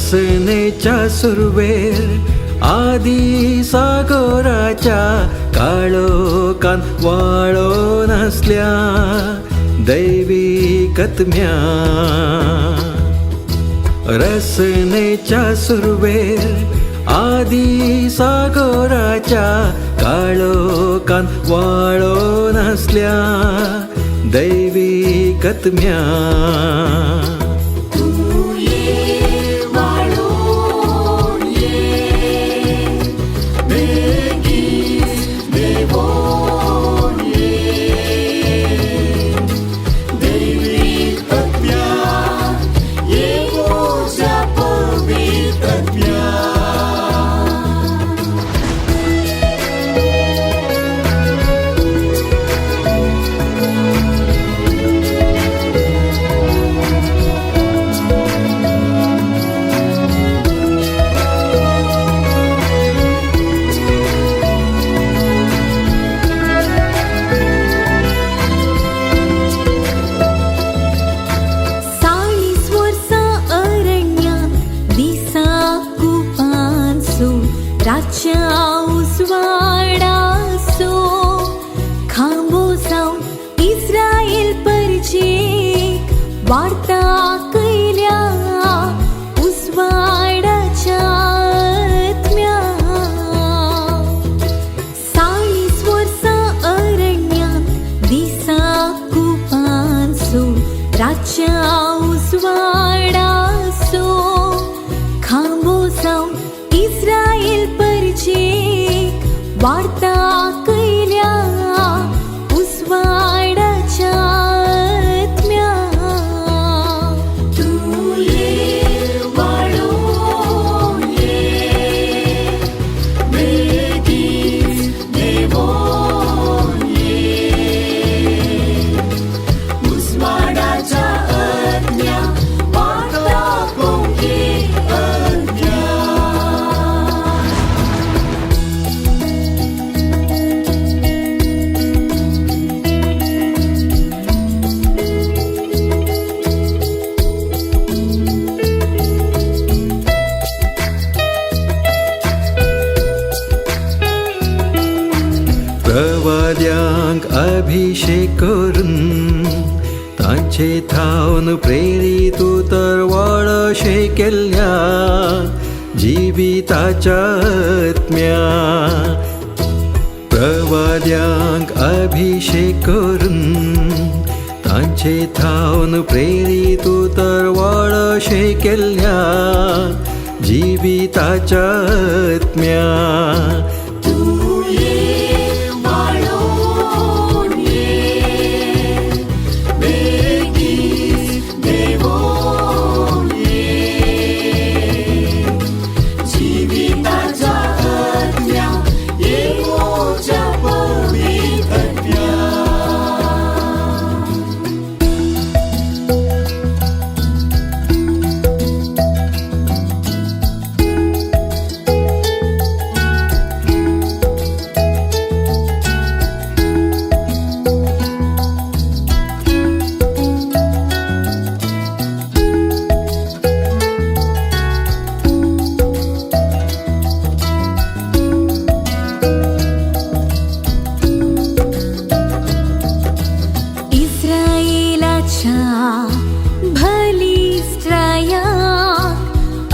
रसनेच्या सुरवेर आदी सागराच्या काळोखान वाळो नसल्या दैवी कतम्या रसनेच्या सुरवेर आदी सागराच्या काळोखान वाळो नसल्या दैवी कतम्या रातच्या उजवाडासो खांबो जावन इस्रायल परजेक वार्ता कैल्या उजवाडाच्या आत्म्या 40 वर्सां अरण्यात दिसाक कुपांचो रातच्या उजवाडासो खांबो जावन इस्रायल परजेक वार्ता कैल्या उजवाडाच्या आत्म्या तूं ये वाळून ये बेगीन देवून ये उजवाडाच्या आत्म्या वार्ता पोंगे प्रवाद्यांक अभिषेक करून तांचे थावन प्रेरीत उतर वळशे केल्ल्या जिविताच्या आत्म्या प्रवाद्यांक अभिषेक करून तांचे थावन प्रेरीत उतर वळशे केल्ल्या जिविताच्या आत्म्या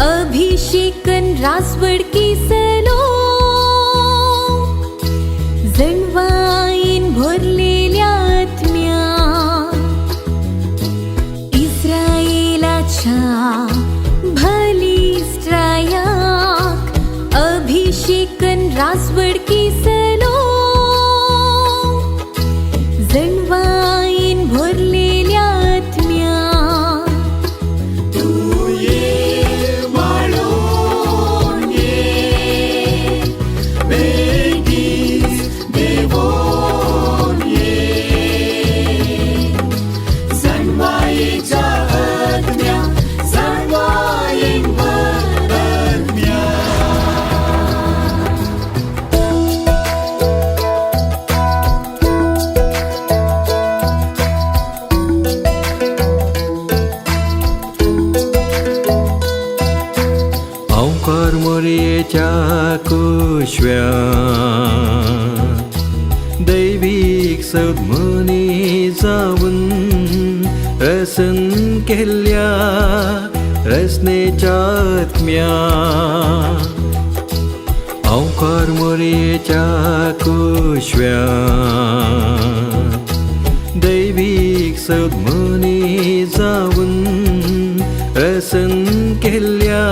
अभिषेकन रासवडकी सलो जणवाईन भरलेल्या आत्म्या इस्रायेलाच्या भली स्त्राया रासवडकीसलो जणवाईन भरलेल्या आत्म्या तू ये वाळून ये बेगीस देवोन ये जणवाईच्या आत्म्या जणवाईन भरल्या ओंकार मोरयेच्या कुशव्या दैवीक सद्मनी जाऊन रसन केल्या रसनेच्या आत्म्या ओंकार मोरयेच्या कुशव्या दैवीक सद्मनी जाऊन रसन केल्या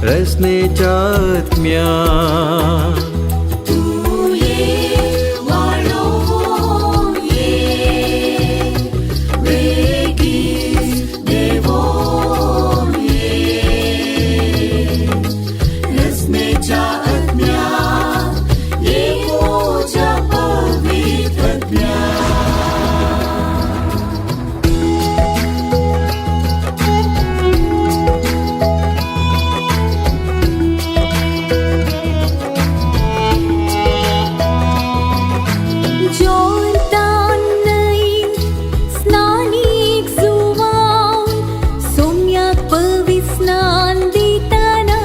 रसनेच्या आत्म्या तू ये वाळून ये बेगीस देवोन ये रसनेच्या आत्म्या येऊच्या पवित्रात्म्या Jordan nai snanik zuvaun somyak pavisnan ditana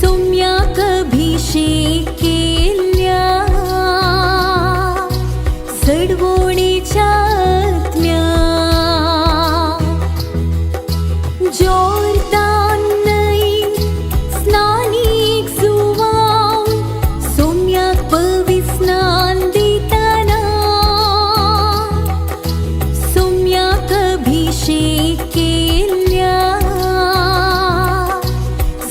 somyak abhishek केल्या सडवणीच्या आत्म्या Jordan nai snanik zuvaun somyak पविस्नान देताना somyak अभिषेक केल्या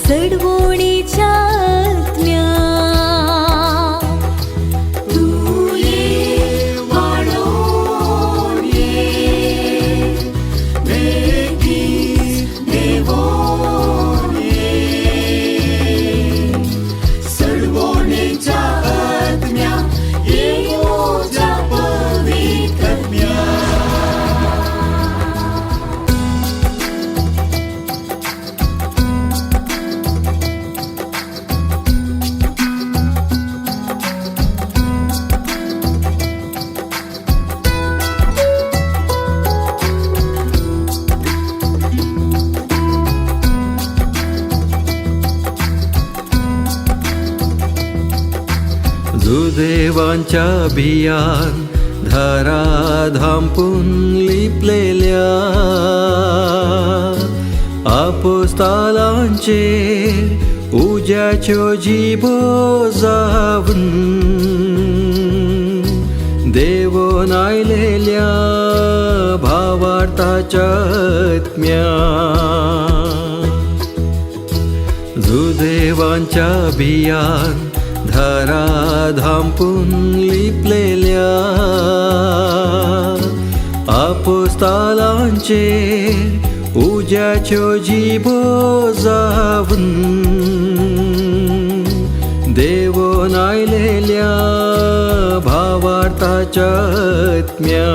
सडवणीच्या आत्म्या तू ये वाळून ये बेगीस देवोन ये सडवणीच्या आत्म्या येऊच्या पवित्रात्म्या दुर्दैवांच्या बियान धारा धांपून लिपलेल्या आपोस्तालांचेर उज्याच्यो जिबो जावन देवोन आयलेल्या भावार्थाच्या आत्म्या दुर्दैवांच्या बियान धारा धांपून लिपलेल्या आपोस्तालांचेर उज्याच्यो जिबो जावन देवोन आयलेल्या भावार्थाच्या आत्म्या